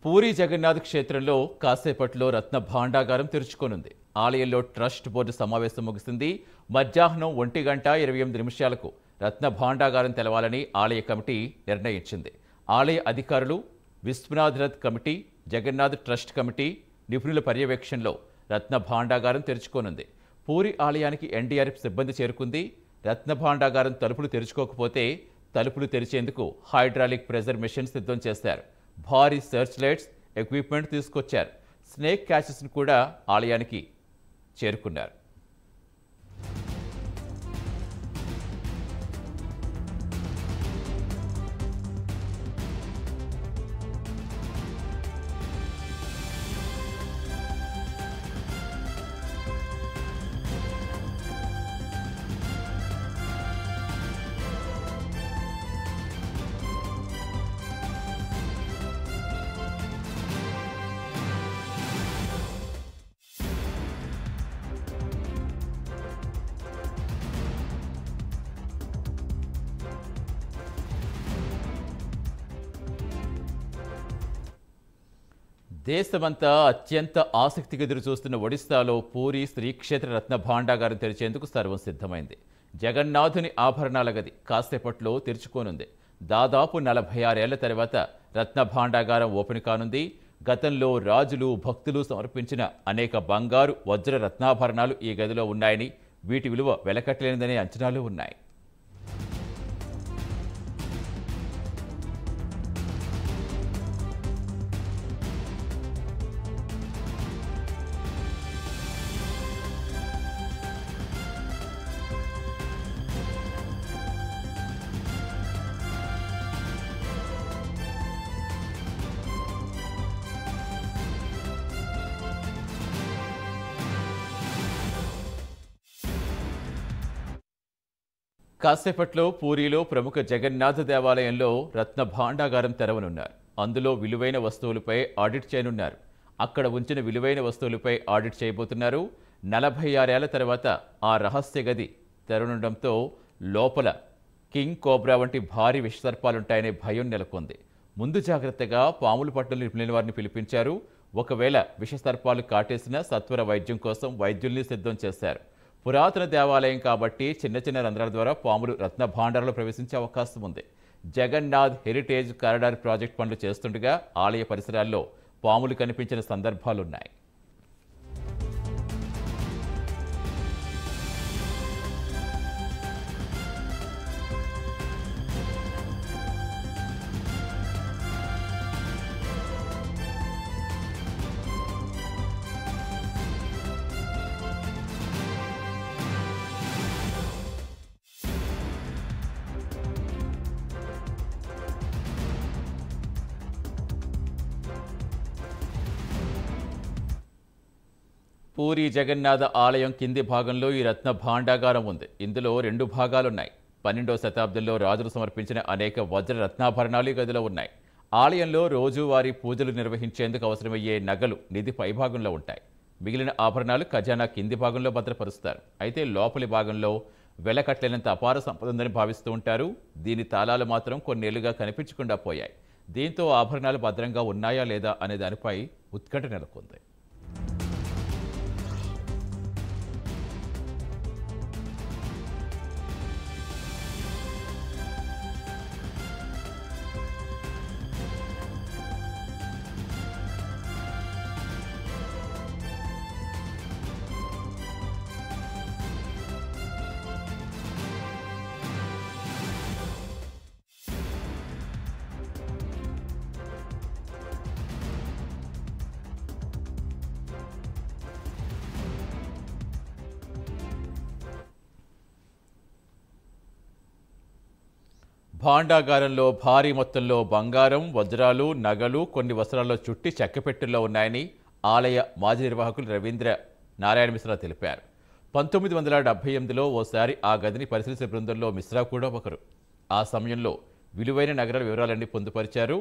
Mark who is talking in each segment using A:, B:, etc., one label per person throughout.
A: పూరి జగన్నాథ్ క్షేత్రంలో కాసేపట్లో రత్న భాండాగారం తెరుచుకోనుంది. ఆలయంలో ట్రస్ట్ బోర్డు సమావేశం ముగిసింది. మధ్యాహ్నం 1:28 రత్న భాండాగారం తెలవాలని ఆలయ కమిటీ నిర్ణయించింది. ఆలయ అధికారులు, Vishwanath Rath committee, Jagannath trust committee నిపుణుల పర్యవేక్షణలో రత్న భాండాగారం తెరుచుకోనుంది. పూరి ఆలయానికి ఎన్డీఆర్ఎఫ్ సిబ్బంది చేరుకుంది. రత్న భాండాగారం తలుపులు తెరుచుకోకపోతే తలుపులు తెరిచేందుకు హైడ్రాలిక్ ప్రెజర్ మెషిన్ సిద్ధం చేశారు. భారీ సెర్చ్ లైట్స్ ఎక్విప్మెంట్ తీసుకొచ్చారు. స్నేక్ క్యాచెస్ను కూడా ఆలయానికి చేరుకున్నారు. దేశమంతా అత్యంత ఆసక్తిగా ఎదురుచూస్తున్న ఒడిశాలో పూరి శ్రీక్షేత్ర రత్న భాండాగారం తెరిచేందుకు సర్వం సిద్ధమైంది. జగన్నాథుని ఆభరణాల గది కాసేపట్లో తెరుచుకోనుంది. దాదాపు 46 ఏళ్ల తర్వాత రత్న భాండాగారం ఓపెన్ కానుంది. గతంలో రాజులు, భక్తులు సమర్పించిన అనేక బంగారు, వజ్ర రత్నాభరణాలు ఈ గదిలో ఉన్నాయని, వీటి విలువ వెలకట్టలేనిదనే అంచనాలు ఉన్నాయి. కాసేపట్లో పూరిలో ప్రముఖ జగన్నాథ దేవాలయంలో రత్న భాండాగారం తెరవనున్నారు. అందులో విలువైన వస్తువులపై ఆడిట్ చేయనున్నారు. అక్కడ ఉంచిన విలువైన వస్తువులపై ఆడిట్ చేయబోతున్నారు. 46 ఏళ్ల తర్వాత ఆ రహస్య గది తెరవనుండడంతో లోపల కింగ్ కోబ్రా వంటి భారీ విషసర్పాలుంటాయనే భయం నెలకొంది. ముందు జాగ్రత్తగా పాములు పట్టులు నిపుణుల వారిని పిలిపించారు. ఒకవేళ విషసర్పాలు కాటేసినా సత్వర వైద్యం కోసం వైద్యుల్ని సిద్ధం చేశారు. పురాతన దేవాలయం కాబట్టి చిన్న చిన్న రంధ్రాల ద్వారా పాములు రత్న భాండారాలు ప్రవేశించే అవకాశం ఉంది. జగన్నాథ్ హెరిటేజ్ కారిడార్ ప్రాజెక్ట్ పనులు చేస్తుండగా ఆలయ పరిసరాల్లో పాములు కనిపించిన సందర్భాలున్నాయి. పూరి జగన్నాథ ఆలయం కింది భాగంలో ఈ రత్న భాండాగారం ఉంది. ఇందులో 2 భాగాలున్నాయి. 12వ శతాబ్దంలో రాజులు సమర్పించిన అనేక వజ్ర రత్నాభరణాలు ఈ గదిలో ఉన్నాయి. ఆలయంలో రోజువారీ పూజలు నిర్వహించేందుకు అవసరమయ్యే నగలు నిధి పైభాగంలో ఉంటాయి. మిగిలిన ఆభరణాలు ఖజానా కింది భాగంలో భద్రపరుస్తారు. అయితే లోపలి భాగంలో వెలకట్టలేనంత అపార సంపద ఉందని భావిస్తూ ఉంటారు. దీని తాళాలు మాత్రం కొన్నేళ్లుగా కనిపించకుండా పోయాయి. దీంతో ఆభరణాలు భద్రంగా ఉన్నాయా లేదా అనే దానిపై ఉత్కంఠ నెలకొంది. భాండాగారంలో భారీ మొత్తంలో బంగారం, వజ్రాలు, నగలు, కొన్ని వస్త్రాల్లో చుట్టి చెక్కపెట్టుల్లో ఉన్నాయని ఆలయ మాజీ నిర్వాహకులు రవీంద్ర నారాయణ మిశ్రా తెలిపారు. 1978లో ఓసారి ఆ గదిని పరిశీలించిన బృందంలో మిశ్రా కూడా ఒకరు. ఆ సమయంలో విలువైన నగరాల వివరాలన్నీ పొందుపరిచారు.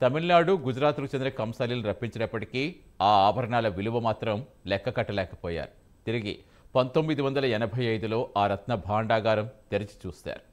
A: తమిళనాడు, గుజరాత్కు చెందిన కంసాలీలు రప్పించినప్పటికీ ఆ ఆభరణాల విలువ మాత్రం లెక్క కట్టలేకపోయారు. తిరిగి 1985లో ఆ రత్న భాండాగారం తెరిచి చూశారు.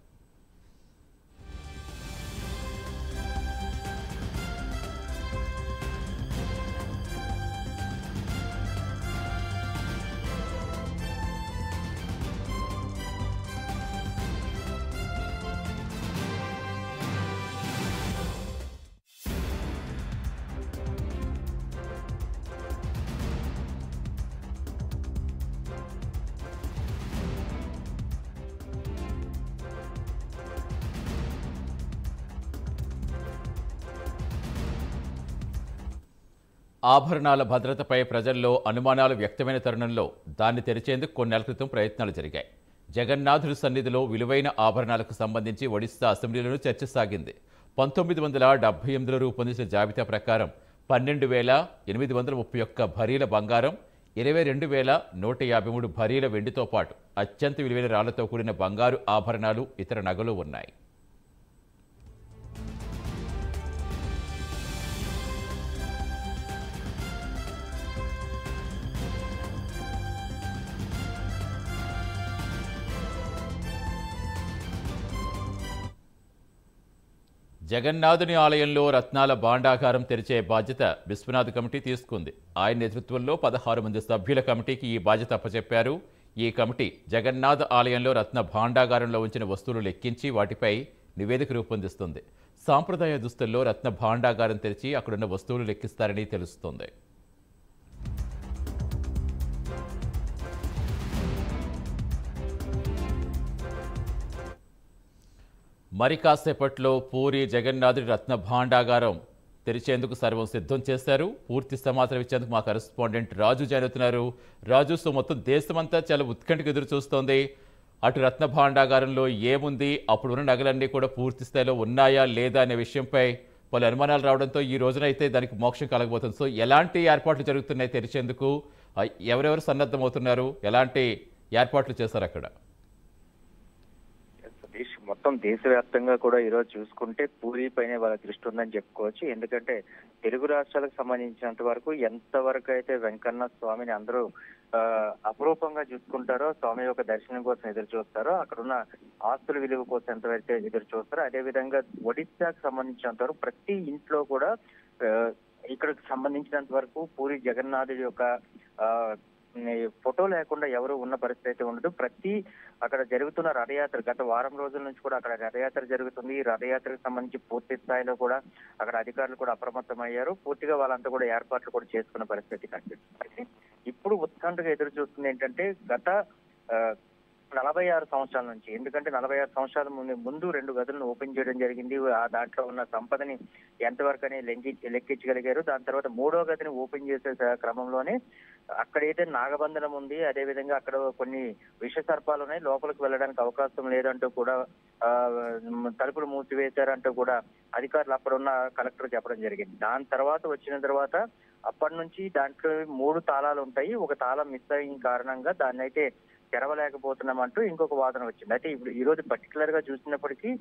A: ఆభరణాల భద్రతపై ప్రజల్లో అనుమానాలు వ్యక్తమైన తరుణంలో దాన్ని తెరిచేందుకు కొన్నేళ్ల క్రితం ప్రయత్నాలు జరిగాయి. జగన్నాథుడి సన్నిధిలో విలువైన ఆభరణాలకు సంబంధించి ఒడిశా అసెంబ్లీలోనూ చర్చ సాగింది. 1978లో రూపొందించిన జాబితా ప్రకారం 12,831 భరీల బంగారం, 22,153 భరీల వెండితో పాటు అత్యంత విలువైన రాళ్లతో కూడిన బంగారు ఆభరణాలు, ఇతర నగలు ఉన్నాయి. జగన్నాథుని ఆలయంలో రత్నాల భాండాగారం తెరిచే బాధ్యత విశ్వనాథ్ కమిటీ తీసుకుంది. ఆయన నేతృత్వంలో 16 మంది సభ్యుల కమిటీకి ఈ బాధ్యత అప్పచెప్పారు. ఈ కమిటీ జగన్నాథ్ ఆలయంలో రత్న భాండాగారంలో ఉంచిన వస్తువులు లెక్కించి వాటిపై నివేదిక రూపొందిస్తుంది. సాంప్రదాయ దుస్తుల్లో రత్న భాండాగారం తెరిచి అక్కడున్న వస్తువులు లెక్కిస్తారని తెలుస్తోంది. మరి కాసేపట్లో పూరి జగన్నాథుడి రత్న భాండాగారం తెరిచేందుకు సర్వం సిద్ధం చేశారు. పూర్తి సమాచారం ఇచ్చేందుకు మా కరెస్పాండెంట్ రాజు జాయిన్ అవుతున్నారు. రాజు, సో మొత్తం దేశమంతా చాలా ఉత్కంఠకు ఎదురు చూస్తోంది. అటు రత్న భాండాగారంలో ఏముంది, అప్పుడు ఉన్న నగలన్నీ కూడా పూర్తి స్థాయిలో ఉన్నాయా లేదా అనే విషయంపై పలు అనుమానాలు రావడంతో ఈ రోజున అయితే దానికి మోక్షం కలగబోతుంది. సో ఎలాంటి ఏర్పాట్లు జరుగుతున్నాయి తెరిచేందుకు? ఎవరెవరు సన్నద్ధమవుతున్నారు? ఎలాంటి ఏర్పాట్లు చేశారు అక్కడ?
B: మొత్తం దేశవ్యాప్తంగా కూడా ఈరోజు చూసుకుంటే పూరి పైన వాళ్ళ దృష్టి ఉందని చెప్పుకోవచ్చు. ఎందుకంటే తెలుగు రాష్ట్రాలకు సంబంధించినంత వరకు ఎంతవరకు అయితే వెంకన్న స్వామిని అందరూ అపురూపంగా చూసుకుంటారో, స్వామి యొక్క దర్శనం కోసం ఎదురు చూస్తారో, అక్కడున్న ఆస్తుల విలువ కోసం ఎంతవరకు ఎదురు చూస్తారో, అదే విధంగా ఒడిశాకు సంబంధించినంత వరకు ప్రతి ఇంట్లో కూడా ఇక్కడికి సంబంధించినంత వరకు పూరి జగన్నాథుడి యొక్క ఫోటో లేకుండా ఎవరు ఉన్న పరిస్థితి అయితే ఉండదు. అక్కడ జరుగుతున్న రథయాత్ర గత వారం రోజుల నుంచి కూడా అక్కడ రథయాత్ర జరుగుతుంది. ఈ రథయాత్రకు సంబంధించి పూర్తి స్థాయిలో కూడా అక్కడ అధికారులు కూడా అప్రమత్తం అయ్యారు. పూర్తిగా వాళ్ళంతా కూడా ఏర్పాట్లు కూడా చేసుకున్న పరిస్థితి కనిపిస్తుంది. ఇప్పుడు ఉత్కంఠగా ఎదురు చూస్తుంది ఏంటంటే గత 46 సంవత్సరాల నుంచి, ఎందుకంటే 46 సంవత్సరాల ముందు 2 గదులను ఓపెన్ చేయడం జరిగింది. ఆ దాంట్లో ఉన్న సంపదని ఎంతవరకు అని లెక్కించగలిగారు. దాని తర్వాత 3వ గదిని ఓపెన్ చేసే క్రమంలోనే అక్కడైతే నాగబంధనం ఉంది, అదే విధంగా అక్కడ కొన్ని విష సర్పాలు ఉన్నాయి, లోపలికి వెళ్ళడానికి అవకాశం లేదంటూ కూడా తలుపులు మూసివేశారంటూ కూడా అధికారులు అప్పుడున్న కలెక్టర్ చెప్పడం జరిగింది. దాని తర్వాత వచ్చిన తర్వాత అప్పటి నుంచి దాంట్లో 3 తాళాలు ఉంటాయి. ఒక తాళం మిస్ అయిన కారణంగా దాన్ని అయితే తెరవలేకపోతున్నామంటూ ఇంకొక వాదన వచ్చింది. అయితే ఇప్పుడు ఈ రోజు పర్టికులర్ గా చూసినప్పటికీ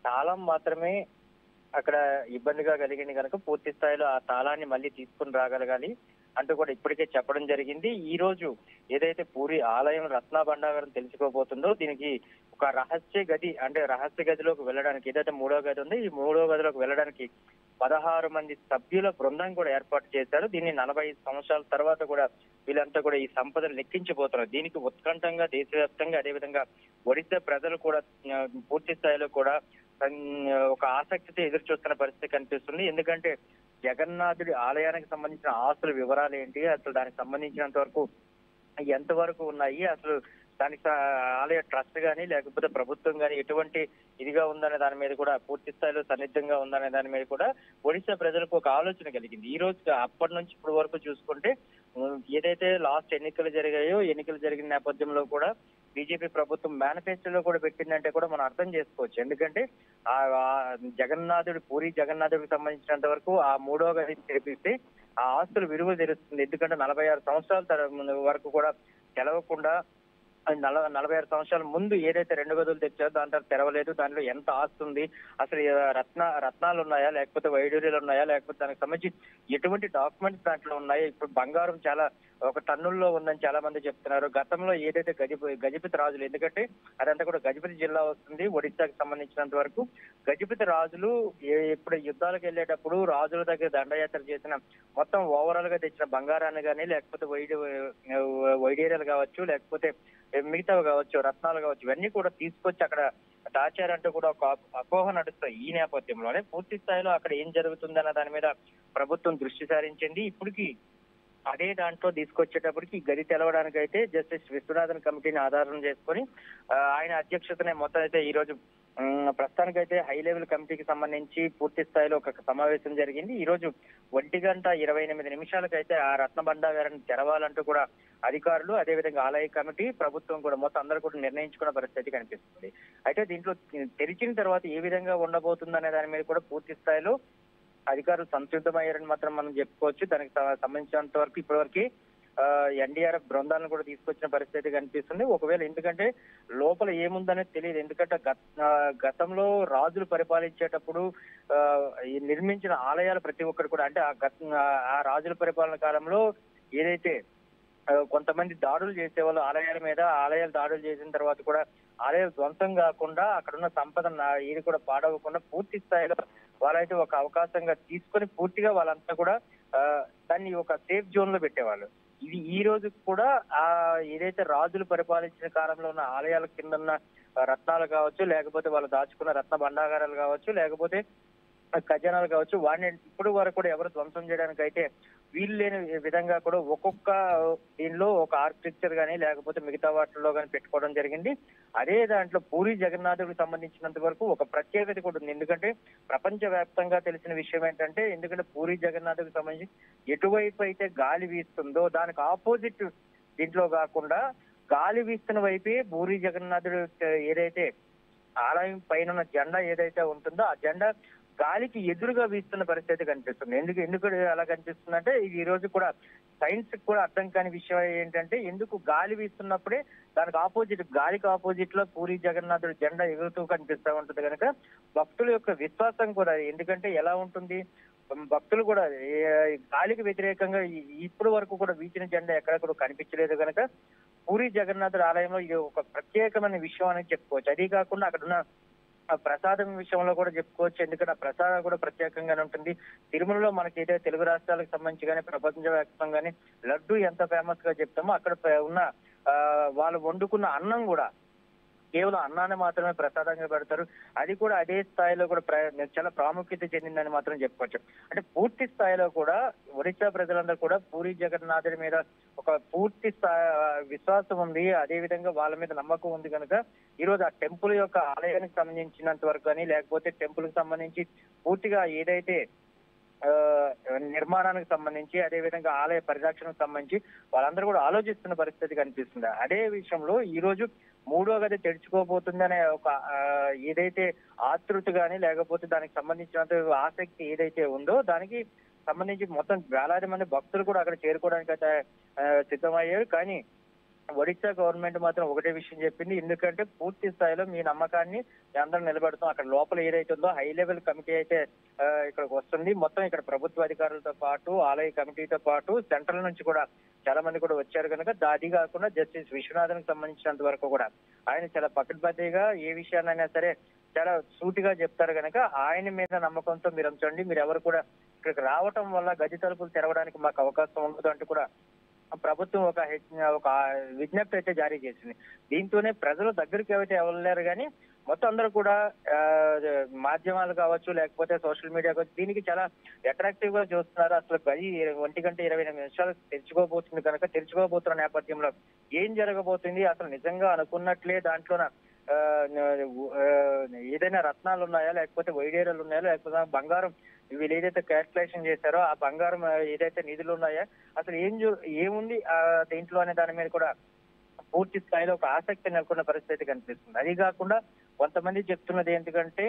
B: తాళం మాత్రమే అక్కడ ఇబ్బందిగా కలిగింది కనుక పూర్తి స్థాయిలో ఆ తాళాన్ని మళ్ళీ తీసుకుని రాగలగాలి అంటూ కూడా ఇప్పటికే చెప్పడం జరిగింది. ఈ రోజు ఏదైతే పూరి ఆలయం రత్న భండాగారం తెలుసుకోబోతుందో దీనికి ఒక రహస్య గది, అంటే రహస్య గదిలోకి వెళ్ళడానికి, ఏదైతే 3వ గది ఉందో ఈ 3వ గదిలోకి వెళ్ళడానికి 16 మంది సభ్యుల బృందం కూడా ఏర్పాటు చేశారు. దీన్ని 45 సంవత్సరాల తర్వాత కూడా వీళ్ళంతా కూడా ఈ సంపదను లెక్కించబోతున్నారు. దీనికి ఉత్కంఠంగా దేశవ్యాప్తంగా అదేవిధంగా ఒడిశా ప్రజలు కూడా పూర్తి స్థాయిలో కూడా ఒక ఆసక్తితో ఎదురు చూస్తున్న పరిస్థితి కనిపిస్తుంది. ఎందుకంటే జగన్నాథుడి ఆలయానికి సంబంధించిన ఆస్తుల వివరాలు ఏంటి, అసలు దానికి సంబంధించినంత వరకు ఎంతవరకు ఉన్నాయి, అసలు దానికి ఆలయ ట్రస్ట్ కానీ లేకపోతే ప్రభుత్వం కానీ ఎటువంటి ఇదిగా ఉందనే దాని మీద కూడా పూర్తి స్థాయిలో సన్నిద్ధంగా ఉందనే దాని మీద కూడా ఒడిశా ప్రజలకు ఒక ఆలోచన కలిగింది. ఈ రోజు అప్పటి నుంచి ఇప్పటి వరకు చూసుకుంటే ఏదైతే లాస్ట్ ఎన్నికలు జరిగిన నేపథ్యంలో కూడా బీజేపీ ప్రభుత్వం మేనిఫెస్టోలో కూడా పెట్టిందంటే కూడా మనం అర్థం చేసుకోవచ్చు. ఎందుకంటే ఆ పూరి జగన్నాథుడికి సంబంధించినంత వరకు ఆ 3వ గది తెరిపిస్తే ఆ ఆస్తుల విలువ తెలుస్తుంది. ఎందుకంటే 46 సంవత్సరాల వరకు కూడా తెలవకుండా 46 సంవత్సరాల ముందు ఏదైతే 2 గదులు తెచ్చారో దాని తర్వాత తెరవలేదు. దానిలో ఎంత ఆస్తి ఉంది, అసలు రత్నాలు ఉన్నాయా లేకపోతే వైడూర్యాలు ఉన్నాయా లేకపోతే దానికి సంబంధించి ఎటువంటి డాక్యుమెంట్స్ దాంట్లో ఉన్నాయా, ఇప్పుడు బంగారం చాలా ఒక టన్నుల్లో ఉందని చాలా మంది చెప్తున్నారు. గతంలో ఏదైతే గజపతి రాజులు, ఎందుకంటే అదంతా కూడా గజపతి జిల్లా వస్తుంది ఒడిశాకి సంబంధించినంత వరకు, గజపతి రాజులు ఇప్పుడు యుద్ధాలకు వెళ్ళేటప్పుడు రాజుల దగ్గర దండయాత్ర చేసిన మొత్తం ఓవరాల్ గా తెచ్చిన బంగారాన్ని కానీ లేకపోతే వైడూర్యాలు కావచ్చు లేకపోతే మిగతావి కావచ్చు, రత్నాలు కావచ్చు, ఇవన్నీ కూడా తీసుకొచ్చి అక్కడ దాచారంటూ కూడా ఒక అపోహ నడుస్తాయి. ఈ నేపథ్యంలోనే పూర్తి స్థాయిలో అక్కడ ఏం జరుగుతుందన్న దాని మీద ప్రభుత్వం దృష్టి సారించింది. ఇప్పటికీ అదే దాంట్లో తీసుకొచ్చేటప్పటికి ఈ గది తెలవడానికి అయితే జస్టిస్ విశ్వనాథన్ కమిటీని ఆధారం చేసుకొని ఆయన అధ్యక్షతనే మొత్తం అయితే ఈ రోజు ప్రస్తుతానికైతే హై లెవెల్ కమిటీకి సంబంధించి పూర్తి స్థాయిలో ఒక సమావేశం జరిగింది. ఈ రోజు 1:28 ఆ రత్న భండాగారాన్ని తెరవాలంటూ కూడా అధికారులు, అదేవిధంగా ఆలయ కమిటీ, ప్రభుత్వం కూడా మొత్తం అందరూ కూడా నిర్ణయించుకున్న పరిస్థితి కనిపిస్తుంది. అయితే దీంట్లో తెరిచిన తర్వాత ఏ విధంగా ఉండబోతుందనే దాని మీద కూడా పూర్తి స్థాయిలో అధికారులు సంసిద్ధమయ్యారని మాత్రం మనం చెప్పుకోవచ్చు. దానికి సంబంధించినంత వరకు ఇప్పటివరకు ఎన్డీఆర్ఎఫ్ బృందాలను కూడా తీసుకొచ్చిన పరిస్థితి కనిపిస్తుంది. ఒకవేళ ఎందుకంటే లోపల ఏముందనేది తెలియదు. ఎందుకంటే గతంలో రాజులు పరిపాలించేటప్పుడు ఈ నిర్మించిన ఆలయాలు ప్రతి ఒక్కరు కూడా అంటే ఆ రాజుల పరిపాలన కాలంలో ఏదైతే కొంతమంది దాడులు చేసేవాళ్ళు ఆలయాల మీద, ఆలయాలు దాడులు చేసిన తర్వాత కూడా ఆలయాలు ధ్వంసం కాకుండా అక్కడున్న సంపద ఇది కూడా పాడవకుండా పూర్తి స్థాయిలో వాళ్ళైతే ఒక అవకాశంగా తీసుకొని పూర్తిగా వాళ్ళంతా కూడా దాన్ని ఒక సేఫ్ జోన్ లో పెట్టేవాళ్ళు. ఇది ఈ రోజు కూడా ఏదైతే రాజులు పరిపాలించిన కాలంలో ఉన్న ఆలయాల కింద ఉన్న రత్నాలు కావచ్చు, లేకపోతే వాళ్ళు దాచుకున్న రత్న భండాగారాలు కావచ్చు, లేకపోతే ఖజానాలు కావచ్చు, వాటిని ఇప్పుడు వరకు కూడా ఎవరు ధ్వంసం చేయడానికి అయితే వీలు లేని విధంగా కూడా ఒక్కొక్క దీనిలో ఒక ఆర్కిటెక్చర్ గానీ లేకపోతే మిగతా వాటిల్లో కానీ పెట్టుకోవడం జరిగింది. అదే దాంట్లో పూరి జగన్నాథుడికి సంబంధించినంత వరకు ఒక ప్రత్యేకత కూడా ఉంది. ఎందుకంటే ప్రపంచ వ్యాప్తంగా తెలిసిన విషయం ఏంటంటే, ఎందుకంటే పూరి జగన్నాథుడికి సంబంధించి ఎటువైపు అయితే గాలి వీస్తుందో దానికి ఆపోజిట్ దీంట్లో కాకుండా గాలి వీస్తున్న వైపే పూరి జగన్నాథుడు ఏదైతే ఆలయం పైన జెండా ఏదైతే ఉంటుందో ఆ జెండా గాలికి ఎదురుగా వీస్తున్న పరిస్థితి కనిపిస్తుంది. ఎందుకు అలా కనిపిస్తుందంటే ఈ రోజు కూడా సైన్స్ కూడా అర్థం కాని విషయం ఏంటంటే, ఎందుకు గాలి వీస్తున్నప్పుడే దానికి ఆపోజిట్ గాలికి ఆపోజిట్ లో పూరి జగన్నాథుడు జెండా ఎగురుతూ కనిపిస్తూ ఉంటుంది కనుక భక్తుల యొక్క విశ్వాసం కూడా ఎందుకంటే ఎలా ఉంటుంది, భక్తులు కూడా గాలికి వ్యతిరేకంగా ఇప్పుడు వరకు కూడా వీచిన జెండా ఎక్కడ కూడా కనిపించలేదు కనుక పూరి జగన్నాథుడు ఆలయంలో ఇది ఒక ప్రత్యేకమైన విషయం అని చెప్పుకోవచ్చు. అదే కాకుండా అక్కడున్న ప్రసాదం విషయంలో కూడా చెప్పుకోవచ్చు. ఎందుకంటే ఆ ప్రసాదం కూడా ప్రత్యేకంగానే ఉంటుంది. తిరుమలలో మనకి ఏదైతే తెలుగు రాష్ట్రాలకు సంబంధించి కానీ ప్రపంచ వ్యాప్తంగానే లడ్డు ఎంత ఫేమస్ గా చెప్తామో అక్కడ ఉన్న వాళ్ళు వండుకున్న అన్నం కూడా కేవలం అన్నాన్ని మాత్రమే ప్రసాదంగా పెడతారు. అది కూడా అదే స్థాయిలో కూడా చాలా ప్రాముఖ్యత చెందిందని మాత్రం చెప్పుకోవచ్చు. అంటే పూర్తి స్థాయిలో కూడా ఒడిశా ప్రజలందరూ కూడా పూరి జగన్నాథుడి మీద ఒక పూర్తి విశ్వాసం ఉంది. అదే విధంగా వాళ్ళ మీద నమ్మకం ఉంది కనుక ఈ రోజు ఆ టెంపుల్ యొక్క ఆలయానికి సంబంధించినంత వరకు కానీ లేకపోతే టెంపుల్ కి సంబంధించి పూర్తిగా ఏదైతే నిర్మాణానికి సంబంధించి అదే విధంగా ఆలయ పరిరక్షణకు సంబంధించి వాళ్ళందరూ కూడా ఆలోచిస్తున్న పరిస్థితి కనిపిస్తుంది. అదే విషయంలో ఈ రోజు 3వ గది తెరుచుకోబోతుందనే ఒక ఏదైతే ఆతృత గానీ లేకపోతే దానికి సంబంధించినంత ఆసక్తి ఏదైతే ఉందో దానికి సంబంధించి మొత్తం వేలాది మంది భక్తులు కూడా అక్కడ చేరుకోవడానికి అయితే సిద్ధమయ్యారు. కానీ ఒడిశా గవర్నమెంట్ మాత్రం ఒకటే విషయం చెప్పింది, ఎందుకంటే పూర్తి స్థాయిలో మీ నమ్మకాన్ని అందరం నిలబెడతాం. అక్కడ లోపల ఏదైతే ఉందో హై లెవెల్ కమిటీ అయితే ఇక్కడికి వస్తుంది. మొత్తం ఇక్కడ ప్రభుత్వ అధికారులతో పాటు ఆలయ కమిటీతో పాటు సెంట్రల్ నుంచి కూడా చాలా మంది కూడా వచ్చారు కనుక అది కాకుండా జస్టిస్ విశ్వనాథన్ కి సంబంధించినంత వరకు కూడా ఆయన చాలా పకడ్బందీగా ఏ విషయాన్నైనా సరే చాలా సూటిగా చెప్తారు కనుక ఆయన మీద నమ్మకంతో మీరు ఉంచండి, మీరు ఎవరు కూడా ఇక్కడికి రావటం వల్ల గది తలుపులు తెరవడానికి మాకు అవకాశం ఉండదు అంటూ కూడా ప్రభుత్వం ఒక విజ్ఞప్తి అయితే జారీ చేసింది. దీంతోనే ప్రజలు దగ్గరికి అయితే వెళ్ళలేరు కానీ మొత్తం అందరూ కూడా మాధ్యమాలు కావచ్చు లేకపోతే సోషల్ మీడియా కావచ్చు దీనికి చాలా అట్రాక్టివ్ గా చూస్తున్నారు. అసలు గది 1:28 తెరుచుకోబోతుంది కనుక తెరుచుకోబోతున్న నేపథ్యంలో ఏం జరగబోతుంది, అసలు నిజంగా అనుకున్నట్లే దాంట్లో ఏదైనా రత్నాలు ఉన్నాయా లేకపోతే వైడేరాలు ఉన్నాయా లేకపోతే బంగారం వీళ్ళు ఏదైతే క్యాల్కులేషన్ చేశారో ఆ బంగారం ఏదైతే నిధులు ఉన్నాయా అసలు ఏముంది దీంట్లో అనే దాని మీద కూడా పూర్తి స్థాయిలో ఒక ఆసక్తి నెలకొన్న పరిస్థితి కనిపిస్తుంది. అది కాకుండా కొంతమంది చెప్తున్నది ఏంటంటే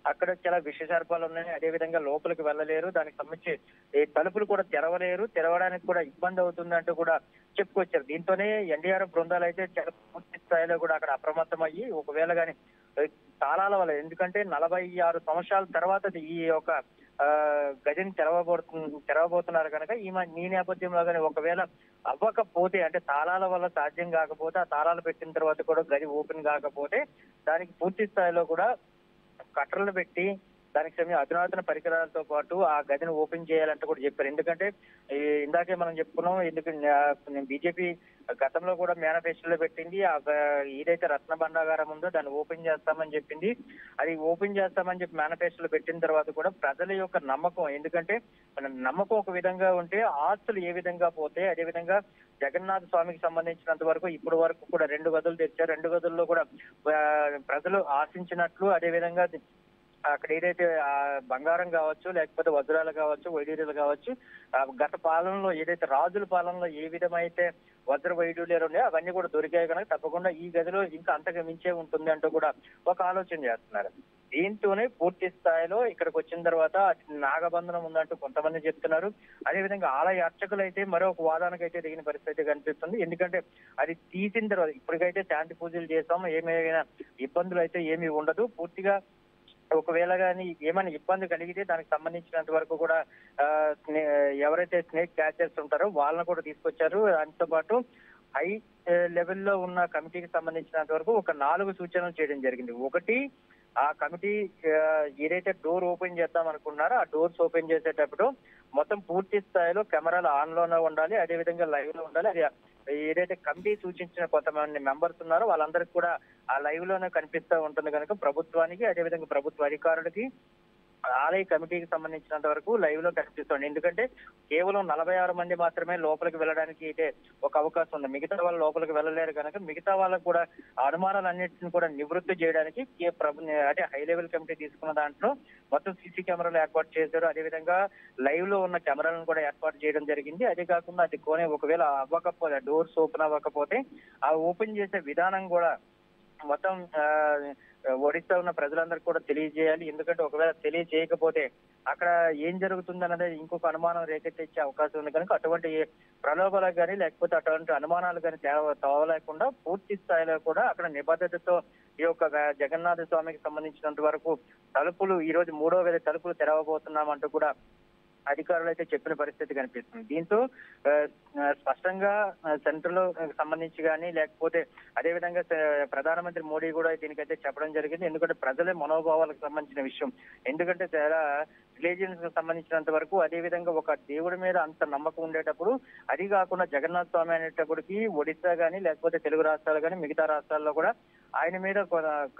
B: అక్కడ చాలా విషసర్పాలు ఉన్నాయి, అదే విధంగా లోపలికి వెళ్ళలేరు, దానికి సంబంధించి ఈ తలుపులు కూడా తెరవలేరు, తెరవడానికి కూడా ఇబ్బంది అవుతుందంటూ కూడా చెప్పుకొచ్చారు. దీంతోనే ఎన్డీఆర్ఎఫ్ బృందాలు అయితే చాలా పూర్తి స్థాయిలో కూడా అక్కడ అప్రమత్తం అయ్యి ఒకవేళ కానీ తాళాల వల్ల ఎందుకంటే 46 సంవత్సరాల తర్వాత ఈ యొక్క గదిని తెరవబోతున్నారు కనుక ఈ నేపథ్యంలో కానీ ఒకవేళ అవ్వకపోతే అంటే తాళాల వల్ల సాధ్యం కాకపోతే ఆ తాళాలు పెట్టిన తర్వాత కూడా గది ఓపెన్ కాకపోతే దానికి పూర్తి స్థాయిలో కూడా కట్టర్లు పెట్టి దానికి అధునాతన పరికరాలతో పాటు ఆ గదిని ఓపెన్ చేయాలంటే కూడా చెప్పారు. ఎందుకంటే ఇందాకే మనం చెప్పుకున్నాం, ఎందుకంటే బీజేపీ గతంలో కూడా మేనిఫెస్టోలో పెట్టింది ఏదైతే రత్న భండాగారం ఉందో దాన్ని ఓపెన్ చేస్తామని చెప్పింది. అది ఓపెన్ చేస్తామని చెప్పి మేనిఫెస్టోలో పెట్టిన తర్వాత కూడా ప్రజల యొక్క నమ్మకం, ఎందుకంటే మన నమ్మకం ఒక విధంగా ఉంటే ఆస్తులు ఏ విధంగా పోతే, అదే విధంగా జగన్నాథ స్వామికి సంబంధించినంత వరకు ఇప్పుడు వరకు కూడా 2 గదులు తెచ్చారు. 2 గదుల్లో కూడా ప్రజలు ఆశించినట్లు, అదే విధంగా అక్కడ ఏదైతే బంగారం కావచ్చు, లేకపోతే వజ్రాలు కావచ్చు, వైడూర్యాలు కావచ్చు, గత పాలనలో ఏదైతే రాజుల పాలనలో ఏ విధమైతే వజ్ర వైడూర్యాలు ఉన్నాయో అవన్నీ కూడా దొరికాయి కనుక తప్పకుండా ఈ గదిలో ఇంకా అంతకు మించే ఉంటుంది అంటూ కూడా ఒక ఆలోచన చేస్తున్నారు. దీంతోనే పూర్తి స్థాయిలో ఇక్కడికి వచ్చిన తర్వాత నాగబంధనం ఉందంటూ కొంతమంది చెప్తున్నారు. అదేవిధంగా ఆలయ అర్చకులు అయితే మరొక వాదానికి అయితే దిగిన పరిస్థితి కనిపిస్తుంది. ఎందుకంటే అది తీసిన తర్వాత ఇప్పటికైతే శాంతి పూజలు చేస్తాం, ఏమైనా ఇబ్బందులు అయితే ఏమీ ఉండదు. పూర్తిగా ఒకవేళ కానీ ఏమైనా ఇబ్బంది కలిగితే దానికి సంబంధించినంత వరకు కూడా ఎవరైతే స్నేక్ క్యాచర్స్ ఉంటారో వాళ్ళని కూడా తీసుకొచ్చారు. దాంతో పాటు హై లెవెల్లో ఉన్న కమిటీకి సంబంధించినంత వరకు ఒక 4 సూచనలు చేయడం జరిగింది. ఒకటి, ఆ కమిటీ ఏదైతే డోర్ ఓపెన్ చేద్దాం అనుకున్నారో ఆ డోర్స్ ఓపెన్ చేసేటప్పుడు మొత్తం పూర్తి స్థాయిలో కెమెరాలు ఆన్ లోనే ఉండాలి, అదేవిధంగా లైవ్ లో ఉండాలి. అది ఏదైతే కమిటీ సూచించిన కొంతమంది మెంబర్స్ ఉన్నారో వాళ్ళందరికీ కూడా ఆ లైవ్ లోనే కనిపిస్తూ ఉంటుంది కనుక ప్రభుత్వానికి, అదేవిధంగా ప్రభుత్వ అధికారులకి, ఆలయ కమిటీకి సంబంధించినంత వరకు లైవ్ లో కనిపిస్తుంది. ఎందుకంటే కేవలం 46 మంది మాత్రమే లోపలికి వెళ్ళడానికి అయితే ఒక అవకాశం ఉంది. మిగతా వాళ్ళు లోపలికి వెళ్ళలేరు కనుక మిగతా వాళ్ళకు కూడా అనుమానాలన్నింటిని కూడా నివృత్తి చేయడానికి అంటే హై లెవెల్ కమిటీ తీసుకున్న దాంట్లో మొత్తం సీసీ కెమెరాలు ఏర్పాటు చేశారు. అదేవిధంగా లైవ్ లో ఉన్న కెమెరాలను కూడా ఏర్పాటు చేయడం జరిగింది. అదే కాకుండా అది ఒకవేళ అవ్వకపోతే, డోర్స్ ఓపెన్ అవ్వకపోతే ఆ ఓపెన్ చేసే విధానం కూడా మొత్తం ఒడిశా ఉన్న ప్రజలందరికీ కూడా తెలియజేయాలి. ఎందుకంటే ఒకవేళ తెలియజేయకపోతే అక్కడ ఏం జరుగుతుందన్నది ఇంకొక అనుమానం రేకెత్తిచ్చే అవకాశం ఉంది కనుక అటువంటి ప్రలోభాలకు కానీ లేకపోతే అటువంటి అనుమానాలు కానీ తేవలేకుండా పూర్తి స్థాయిలో కూడా అక్కడ నిబద్ధతతో ఈ యొక్క జగన్నాథ స్వామికి సంబంధించినంత వరకు తలుపులు ఈ రోజు 3వ గది తలుపులు తెరవబోతున్నామంటూ కూడా అధికారులు అయితే చెప్పిన పరిస్థితి కనిపిస్తుంది. దీంతో స్పష్టంగా సెంట్రల్ సంబంధించి కానీ లేకపోతే అదేవిధంగా ప్రధానమంత్రి మోడీ కూడా దీనికైతే చెప్పడం జరిగింది. ఎందుకంటే ప్రజలే మనోభావాలకు సంబంధించిన విషయం. ఎందుకంటే చాలా రిలీజియన్స్ కు సంబంధించినంత వరకు అదేవిధంగా ఒక దేవుడి మీద అంత నమ్మకం ఉండేటప్పుడు, అది కాకుండా జగన్నాథ స్వామి అనేటప్పటికి ఒడిశా కానీ లేకపోతే తెలుగు రాష్ట్రాలు కానీ మిగతా రాష్ట్రాల్లో కూడా ఆయన మీద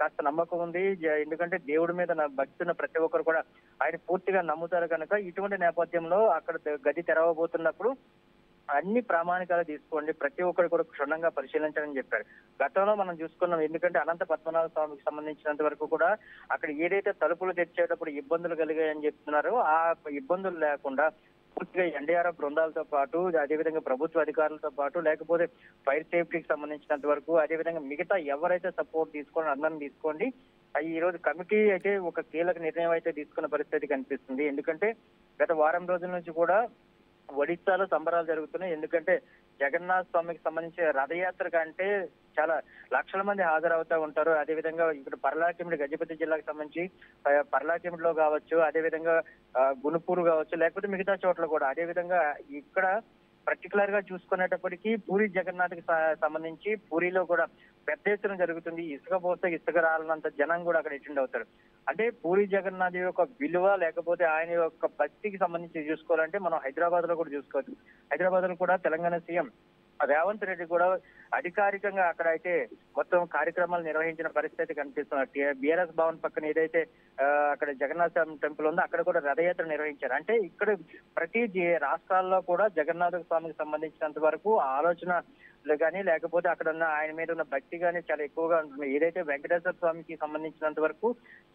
B: కాస్త నమ్మకం ఉంది. ఎందుకంటే దేవుడి మీద భక్తి ఉన్న ప్రతి ఒక్కరు కూడా ఆయన పూర్తిగా నమ్ముతారు కనుక ఇటువంటి నేపథ్యంలో అక్కడ గది తెరవబోతున్నప్పుడు అన్ని ప్రామాణికాలు తీసుకోండి, ప్రతి ఒక్కరు కూడా క్షుణ్ణంగా పరిశీలించాలని చెప్పారు. గతంలో మనం చూసుకున్నాం. ఎందుకంటే అనంత పద్మనాభ స్వామికి సంబంధించినంత వరకు కూడా అక్కడ ఏదైతే తలుపులు తెచ్చేటప్పుడు ఇబ్బందులు కలిగాయని చెప్తున్నారో ఆ ఇబ్బందులు లేకుండా పూర్తిగా ఎన్డీఆర్ఎఫ్ బృందాలతో పాటు, అదేవిధంగా ప్రభుత్వ అధికారులతో పాటు, లేకపోతే ఫైర్ సేఫ్టీకి సంబంధించినంత వరకు, అదేవిధంగా మిగతా ఎవరైతే సపోర్ట్ తీసుకోండి అందరిని తీసుకోండి. ఈ రోజు కమిటీ అయితే ఒక కీలక నిర్ణయం అయితే తీసుకున్న పరిస్థితి కనిపిస్తుంది. ఎందుకంటే గత వారం రోజుల నుంచి కూడా ఒడిశాలో సంబరాలు జరుగుతున్నాయి. ఎందుకంటే జగన్నాథ స్వామికి సంబంధించిన రథయాత్ర కంటే చాలా లక్షల మంది హాజరవుతూ ఉంటారు. అదేవిధంగా ఇక్కడ పర్లాకిమిడి గజపతి జిల్లాకు సంబంధించి పర్లాకిమిడిలో కావచ్చు, అదేవిధంగా గునుపూరు కావచ్చు, లేకపోతే మిగతా చోట్ల కూడా అదేవిధంగా ఇక్కడ పర్టికులర్ గా చూసుకునేటప్పటికీ పూరి జగన్నాథ్ కి సంబంధించి పూరిలో కూడా పెద్ద ఎత్తున జరుగుతుంది. ఇసుక పోస్తే ఇసుక రాలనంత జనం కూడా అక్కడ అటెండ్ అవుతారు. అంటే పూరి జగన్నాథ్ యొక్క విలువ లేకపోతే ఆయన యొక్క భక్తికి సంబంధించి చూసుకోవాలంటే మనం హైదరాబాద్ లో కూడా చూసుకోవచ్చు. హైదరాబాద్ లో కూడా తెలంగాణ సీఎం రేవంత్ రెడ్డి కూడా అధికారికంగా అక్కడ అయితే మొత్తం కార్యక్రమాలు నిర్వహించిన పరిస్థితి కనిపిస్తుంది. బిఆర్ఎస్ భవన్ పక్కన ఏదైతే అక్కడ జగన్నాథ టెంపుల్ ఉందో అక్కడ కూడా రథయాత్ర నిర్వహించారు. అంటే ఇక్కడ ప్రతి రాష్ట్రాల్లో కూడా జగన్నాథ స్వామికి సంబంధించినంత వరకు ఆలోచన కానీ లేకపోతే అక్కడ ఉన్న ఆయన మీద ఉన్న భక్తి కానీ చాలా ఎక్కువగా ఉంటుంది. ఏదైతే వెంకటేశ్వర స్వామికి సంబంధించినంత వరకు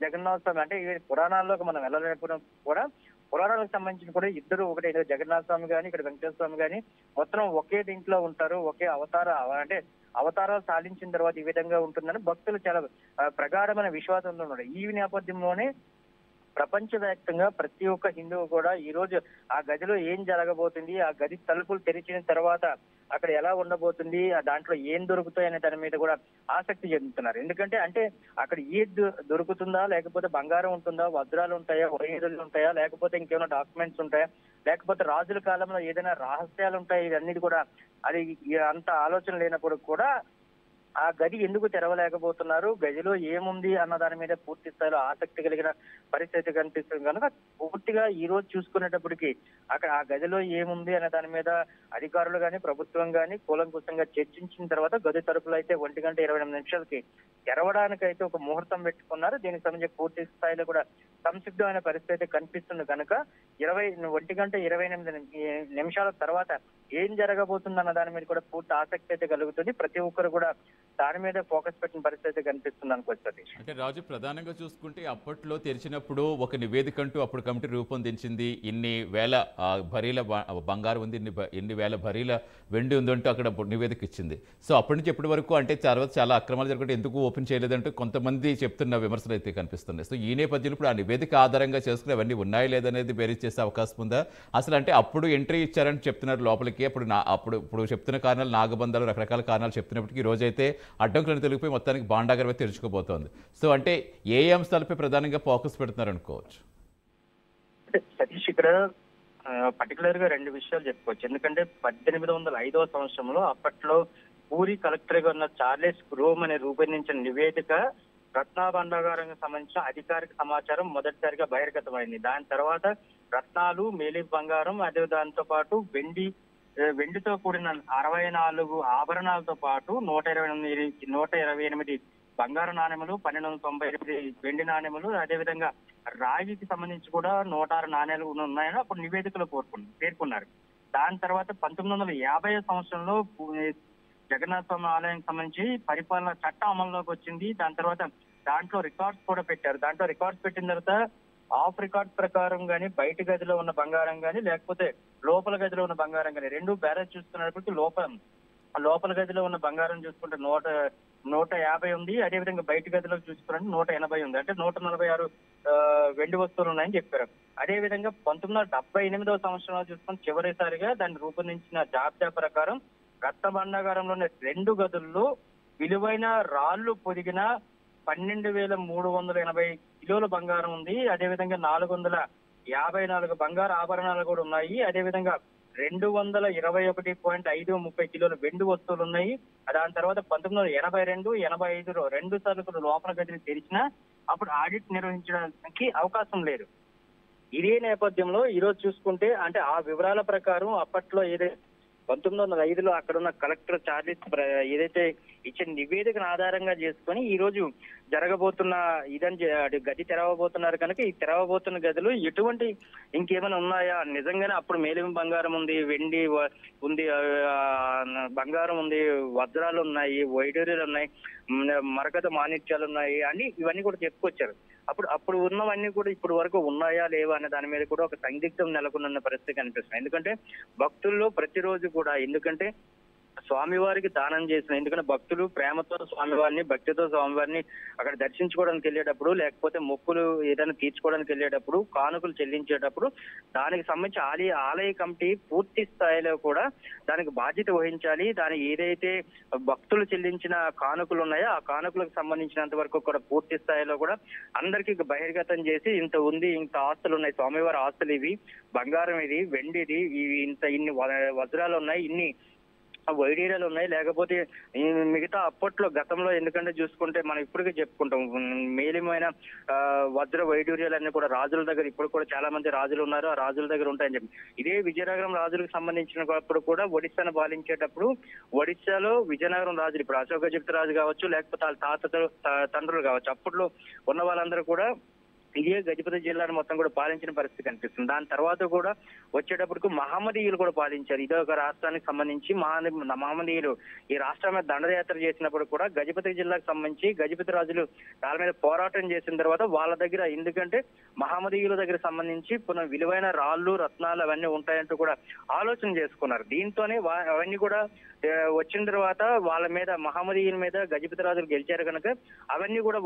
B: జగన్నాథ స్వామి అంటే పురాణాల్లోకి మనం వెళ్ళలేకపోవడం కూడా పురాణాలకు సంబంధించిన కూడా ఇద్దరు ఒకటే, జగన్నాథ స్వామి కానీ ఇక్కడ వెంకటేశ్వర స్వామి కానీ మొత్తం ఒకే దీంట్లో ఉంటారు. ఒకే అంటే అవతారాలు సాధించిన తర్వాత ఈ విధంగా ఉంటుందని భక్తులు చాలా ప్రగాఢమైన విశ్వాసంతో ఉన్నారు. ఈ నేపథ్యంలోనే ప్రపంచవ్యాప్తంగా ప్రతి ఒక్క హిందువు కూడా ఈ రోజు ఆ గదిలో ఏం జరగబోతుంది, ఆ గది తలుపులు తెరిచిన తర్వాత అక్కడ ఎలా ఉండబోతుంది, ఆ దాంట్లో ఏం దొరుకుతాయి అనే దాని మీద కూడా ఆసక్తి చెందుతున్నారు. ఎందుకంటే అంటే అక్కడ ఏది దొరుకుతుందా, లేకపోతే బంగారం ఉంటుందా, వజ్రాలు ఉంటాయా, వైరులు ఉంటాయా, లేకపోతే ఇంకేమైనా డాక్యుమెంట్స్ ఉంటాయా, లేకపోతే రాజుల కాలంలో ఏదైనా రహస్యాలు ఉంటాయి, ఇవన్నీ కూడా అది అంత ఆలోచన లేనప్పుడు కూడా ఆ గది ఎందుకు తెరవలేకపోతున్నారు, గదిలో ఏముంది అన్న దాని మీద పూర్తి స్థాయిలో ఆసక్తి కలిగిన పరిస్థితి కనిపిస్తుంది కనుక పూర్తిగా ఈ రోజు చూసుకునేటప్పటికి అక్కడ ఆ గదిలో ఏముంది అనే దాని మీద అధికారులు గాని ప్రభుత్వం గాని కూలంకుషంగా చర్చించిన తర్వాత గది తలుపులు అయితే 1:28 తెరవడానికి అయితే ఒక ముహూర్తం పెట్టుకున్నారు. దీనికి సంబంధించి పూర్తి స్థాయిలో కూడా సంసిద్ధమైన పరిస్థితి కనిపిస్తుంది కనుక 1:28 తర్వాత ఏం జరగబోతుంది అన్న దాని మీద కూడా పూర్తి ఆసక్తి అయితే కలుగుతుంది. ప్రతి ఒక్కరు కూడా దాని మీద ఫోకస్ పెట్టిన పరిస్థితి కనిపిస్తుంది అనుకోవచ్చు సతీష్.
A: అంటే రాజు, ప్రధానంగా చూసుకుంటే అప్పట్లో తెరిచినప్పుడు ఒక నివేదిక అంటూ అప్పుడు కమిటీ రూపొందించింది. ఇన్ని వేల భరీల బంగారం ఉంది, ఇన్ని వేల భరీల వెండి ఉందంటూ అక్కడ నివేదిక ఇచ్చింది. సో అప్పటి నుంచి ఎప్పటి వరకు అంటే తర్వాత చాలా అక్రమాలు జరుగుతుంటే ఎందుకు ఓపెన్ చేయలేదంటూ కొంతమంది చెప్తున్న విమర్శలు అయితే కనిపిస్తున్నాయి. సో ఈ నేపథ్యంలో ఇప్పుడు ఆ నివేదిక ఆధారంగా చేసుకుని అవన్నీ ఉన్నాయా లేదనేది బేరీజ్ చేసే అవకాశం ఉందా? అసలు అంటే అప్పుడు ఎంట్రీ ఇచ్చారని చెప్తున్నారు లోపలికి, ఇప్పుడు చెప్తున్న కారణాలు నాగబంధాలు రకరకాల కారణాలు చెప్తున్నప్పటికీ ఈ రోజైతే అడ్డంకులను తొలగిపోయి మొత్తానికి భాండాగారం అయితే తెరుచుకోబోతోంది. సో అంటే ఏ అంశాలపై ప్రధానంగా ఫోకస్ పెడుతున్నారు అనుకోవచ్చు?
B: సతీష్, ఇక్కడ పర్టికులర్ గా రెండు విషయాలు చెప్పుకోవచ్చు. ఎందుకంటే 1805వ సంవత్సరంలో అప్పట్లో పూరి కలెక్టర్ గా ఉన్న చార్లెస్ గ్రోమ్ అనే రూపొందించిన నివేదిక రత్నాభండాగారానికి సంబంధించిన అధికారిక సమాచారం మొదటిసారిగా బహిర్గతమైంది. దాని తర్వాత రత్నాలు, మేలి బంగారం, అదే దాంతో పాటు వెండితో కూడిన 64 ఆభరణాలతో పాటు 128 బంగారు నాణెములు, 1298 వెండి నాణెములు, అదేవిధంగా రాగికి సంబంధించి కూడా 106 నాణ్యాలు ఉన్నాయని అప్పుడు నివేదికలో పేర్కొన్నారు. దాని తర్వాత 1950 సంవత్సరంలో జగన్నాథ స్వామి ఆలయానికి సంబంధించి పరిపాలన చట్టం అమల్లోకి వచ్చింది. దాని తర్వాత దాంట్లో రికార్డ్స్ కూడా పెట్టారు. దాంట్లో రికార్డ్స్ పెట్టిన తర్వాత ఆఫ్ రికార్డ్ ప్రకారం గానీ, బయట గదిలో ఉన్న బంగారం గానీ, లేకపోతే లోపల గదిలో ఉన్న బంగారం గానీ రెండు బ్యాలెన్స్ చూసుకున్నప్పటికీ లోపల గదిలో ఉన్న బంగారం చూసుకుంటే 150 ఉంది. అదేవిధంగా బయట గదిలో చూసుకుంటే 180 ఉంది. అంటే 146 వెండి వస్తువులు ఉన్నాయని చెప్పారు. అదేవిధంగా 1978వ సంవత్సరంలో చూసుకుని చివరిసారిగా దాన్ని రూపొందించిన జాబితా ప్రకారం రత్న భండాగారంలోని 2 గదుల్లో విలువైన రాళ్లు పొదిగిన 12,380 కిలోల బంగారం ఉంది. అదేవిధంగా 454 బంగారు ఆభరణాలు కూడా ఉన్నాయి. అదేవిధంగా 221.530 కిలోల వెండి వస్తువులు ఉన్నాయి. దాని తర్వాత 1982, 85లో 2 సార్లు లోపల గదిని తెరిచినా అప్పుడు ఆడిట్ నిర్వహించడానికి అవకాశం లేదు. ఇదే నేపథ్యంలో ఈ రోజు చూసుకుంటే అంటే ఆ వివరాల ప్రకారం అప్పట్లో ఏదైతే 1905లో అక్కడ ఉన్న కలెక్టర్ చార్లెస్ ఏదైతే ఇచ్చిన నివేదికను ఆధారంగా చేసుకొని ఈ రోజు జరగబోతున్న గది తెరవబోతున్నారు కనుక ఈ తెరవబోతున్న గదులు ఎటువంటి ఇంకేమైనా ఉన్నాయా, నిజంగానే అప్పుడు మేలిమి బంగారం ఉంది, వెండి ఉంది, బంగారం ఉంది, వజ్రాలు ఉన్నాయి, వైడూర్యాలు ఉన్నాయి, మరకత మాణిక్యాలు ఉన్నాయి అని ఇవన్నీ కూడా చెప్పుకొచ్చారు. అప్పుడు ఉన్నవన్నీ కూడా ఇప్పుడు వరకు ఉన్నాయా లేవా అనే దాని మీద కూడా ఒక సందిగ్ధం నెలకొన్న పరిస్థితి కనిపిస్తుంది. ఎందుకంటే భక్తుల్లో ప్రతిరోజు కూడా ఎందుకంటే స్వామివారికి దానం చేసిన, ఎందుకంటే భక్తులు ప్రేమతో స్వామివారిని, భక్తితో స్వామివారిని అక్కడ దర్శించుకోవడానికి వెళ్ళేటప్పుడు, లేకపోతే మొక్కులు ఏదైనా తీర్చుకోవడానికి వెళ్ళేటప్పుడు, కానుకలు చెల్లించేటప్పుడు దానికి సంబంధించి ఆలయ కమిటీ పూర్తి స్థాయిలో కూడా దానికి బాధ్యత వహించాలి. దాని ఏదైతే భక్తులు చెల్లించిన కానుకలు ఉన్నాయో ఆ కానుకలకు సంబంధించినంత వరకు కూడా పూర్తి స్థాయిలో కూడా అందరికీ బహిర్గతం చేసి ఇంత ఉంది, ఇంత ఆస్తులు ఉన్నాయి, స్వామివారి ఆస్తులు ఇవి, బంగారం ఇది, వెండిది, ఇన్ని వజ్రాలు ఉన్నాయి, ఇన్ని వైడూర్యాలు ఉన్నాయి, లేకపోతే మిగతా అప్పట్లో గతంలో ఎందుకంటే చూసుకుంటే మనం ఇప్పటికే చెప్పుకుంటాం మేలిమైన వజ్ర వైడూర్యాలన్నీ కూడా రాజుల దగ్గర ఇప్పుడు కూడా చాలా మంది రాజులు ఉన్నారు, ఆ రాజుల దగ్గర ఉంటాయని చెప్పి ఇదే విజయనగరం రాజులకు సంబంధించినప్పుడు కూడా ఒడిశాను పాలించేటప్పుడు ఒడిశాలో విజయనగరం రాజులు ఇప్పుడు అశోక గజపతి రాజు కావచ్చు, లేకపోతే వాళ్ళ తండ్రులు కావచ్చు, అప్పట్లో ఉన్న వాళ్ళందరూ కూడా ఇదే గజపతి జిల్లాను మొత్తం కూడా పాలించిన పరిస్థితి కనిపిస్తుంది. దాని తర్వాత కూడా వచ్చేటప్పటికి మహమ్మదీయులు కూడా పాలించారు. ఇదే ఒక రాష్ట్రానికి సంబంధించి మహమ్మదీయులు ఈ రాష్ట్రం మీద దండయాత్ర చేసినప్పుడు కూడా గజపతి జిల్లాకు సంబంధించి గజపతి రాజులు దాని మీద పోరాటం చేసిన తర్వాత వాళ్ళ దగ్గర ఎందుకంటే మహమ్మదీయుల దగ్గర సంబంధించి విలువైన రాళ్ళు, రత్నాలు అవన్నీ ఉంటాయంటూ కూడా ఆలోచన చేసుకున్నారు. దీంతోనే అవన్నీ కూడా వచ్చిన తర్వాత వాళ్ళ మీద మహమ్మదీయుల మీద గజపతి రాజులు గెలిచారు కనుక అవన్నీ కూడా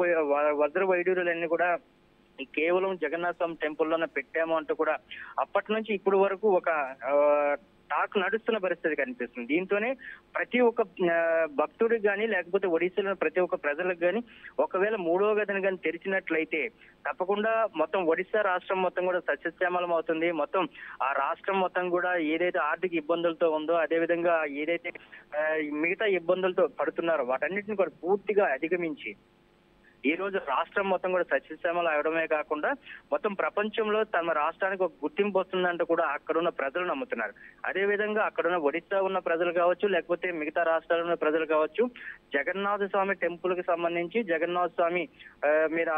B: వజ్ర వైడూర్యాలన్నీ కూడా కేవలం జగన్నాథ స్వామి టెంపుల్లోనే పెట్టాము అంటూ కూడా అప్పటి నుంచి ఇప్పుడు వరకు ఒక టాక్ నడుస్తున్న పరిస్థితి కనిపిస్తుంది. దీంతోనే ప్రతి ఒక్క భక్తుడికి కానీ లేకపోతే ఒడిశాలో ప్రతి ఒక్క ప్రజలకు కానీ ఒకవేళ మూడో గదిని కానీ తెరిచినట్లయితే తప్పకుండా మొత్తం ఒడిశా రాష్ట్రం మొత్తం కూడా సస్యశ్యామలం అవుతుంది. మొత్తం ఆ రాష్ట్రం మొత్తం కూడా ఏదైతే ఆర్థిక ఇబ్బందులతో ఉందో అదే విధంగా ఏదైతే మిగతా ఇబ్బందులతో పడుతున్నారో వాటన్నిటిని కూడా పూర్తిగా అధిగమించి ఈ రోజు రాష్ట్రం మొత్తం కూడా సస్యశ్యామలు అవడమే కాకుండా మొత్తం ప్రపంచంలో తమ రాష్ట్రానికి ఒక గుర్తింపు వస్తుందంటూ కూడా అక్కడున్న ప్రజలు నమ్ముతున్నారు. అదే విధంగా అక్కడున్న ఒడిశా ఉన్న ప్రజలు కావచ్చు లేకపోతే మిగతా రాష్ట్రాల్లో ఉన్న ప్రజలు కావచ్చు జగన్నాథ స్వామి టెంపుల్ కి సంబంధించి జగన్నాథ స్వామి మీద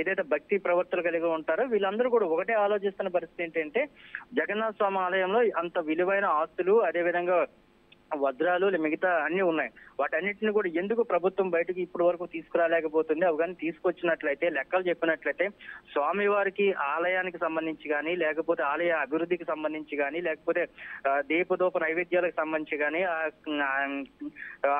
B: ఏదైతే భక్తి ప్రవర్తనలు కలిగి ఉంటారో వీళ్ళందరూ కూడా ఒకటే ఆలోచిస్తున్న పరిస్థితి ఏంటంటే జగన్నాథ స్వామి ఆలయంలో అంత విలువైన ఆస్తులు అదే విధంగా వజ్రాలు మిగతా అన్ని ఉన్నాయి. వాటన్నిటిని కూడా ఎందుకు ప్రభుత్వం బయటకు ఇప్పటి వరకు తీసుకురాలేకపోతుంది? అవి కానీ తీసుకొచ్చినట్లయితే లెక్కలు చెప్పినట్లయితే స్వామివారికి ఆలయానికి సంబంధించి కానీ లేకపోతే ఆలయ అభివృద్ధికి సంబంధించి కానీ లేకపోతే దీపదూప నైవేద్యాలకు సంబంధించి కానీ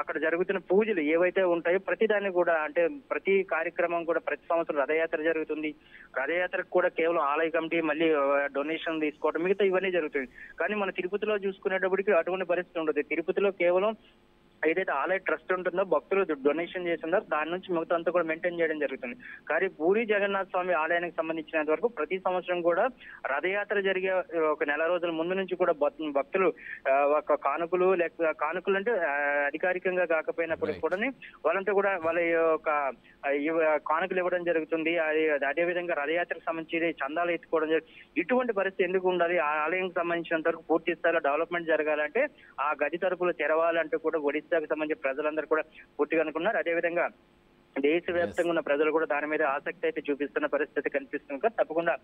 B: అక్కడ జరుగుతున్న పూజలు ఏవైతే ఉంటాయో ప్రతిదాన్ని కూడా అంటే ప్రతి కార్యక్రమం కూడా ప్రతి సంవత్సరం రథయాత్ర జరుగుతుంది. రథయాత్రకు కూడా కేవలం ఆలయ కమిటీ మళ్ళీ డొనేషన్ తీసుకోవడం మిగతా ఇవన్నీ జరుగుతుంది. కానీ మన తిరుపతిలో చూసుకునేటప్పటికి అటువంటి పరిస్థితి ఉండదు. తిరుపతిలో కేవలం ఏదైతే ఆలయ ట్రస్ట్ ఉంటుందో భక్తులు డొనేషన్ చేసిందో దాని నుంచి మిగతా అంతా కూడా మెయింటైన్ చేయడం జరుగుతుంది. కానీ పూరి జగన్నాథ స్వామి ఆలయానికి సంబంధించినంత వరకు ప్రతి సంవత్సరం కూడా రథయాత్ర జరిగే ఒక నెల రోజుల ముందు నుంచి కూడా భక్తులు ఒక కానుకలు లేక కానుకలు అంటే అధికారికంగా కాకపోయినప్పటికీ కూడా వాళ్ళంతా కూడా వాళ్ళ యొక్క కానుకలు ఇవ్వడం జరుగుతుంది. అదే విధంగా రథయాత్రకు సంబంధించి చందాలు ఎత్తుకోవడం జరుగుతుంది. ఇటువంటి పరిస్థితి ఎందుకు ఉండాలి? ఆ ఆలయానికి సంబంధించినంత వరకు పూర్తి స్థాయిలో డెవలప్మెంట్ జరగాలంటే ఆ గది తలుపులు తెరవాలంటూ కూడా ఒడిశాకు సంబంధించిన ప్రజలందరూ కూడా పూర్తిగా అనుకున్నారు. అదేవిధంగా దేశవ్యాప్తంగా ఉన్న ప్రజలు కూడా దాని మీద ఆసక్తి అయితే చూపిస్తున్న పరిస్థితి కనిపిస్తుంది. తప్పకుండా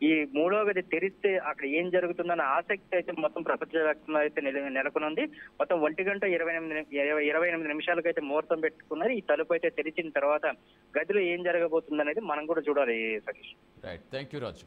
B: ఈ మూడో గది తెరిస్తే అక్కడ ఏం జరుగుతుందన్న ఆసక్తి అయితే మొత్తం ప్రపంచవ్యాప్తంగా అయితే నెలకొనుంది. మొత్తం 1:28 నిమిషాలకు అయితే ముహూర్తం పెట్టుకున్నారు. ఈ తలుపు అయితే తెరిచిన తర్వాత గదిలో ఏం జరగబోతుంది అనేది మనం కూడా చూడాలి Satish.
A: Right, thank you Raju.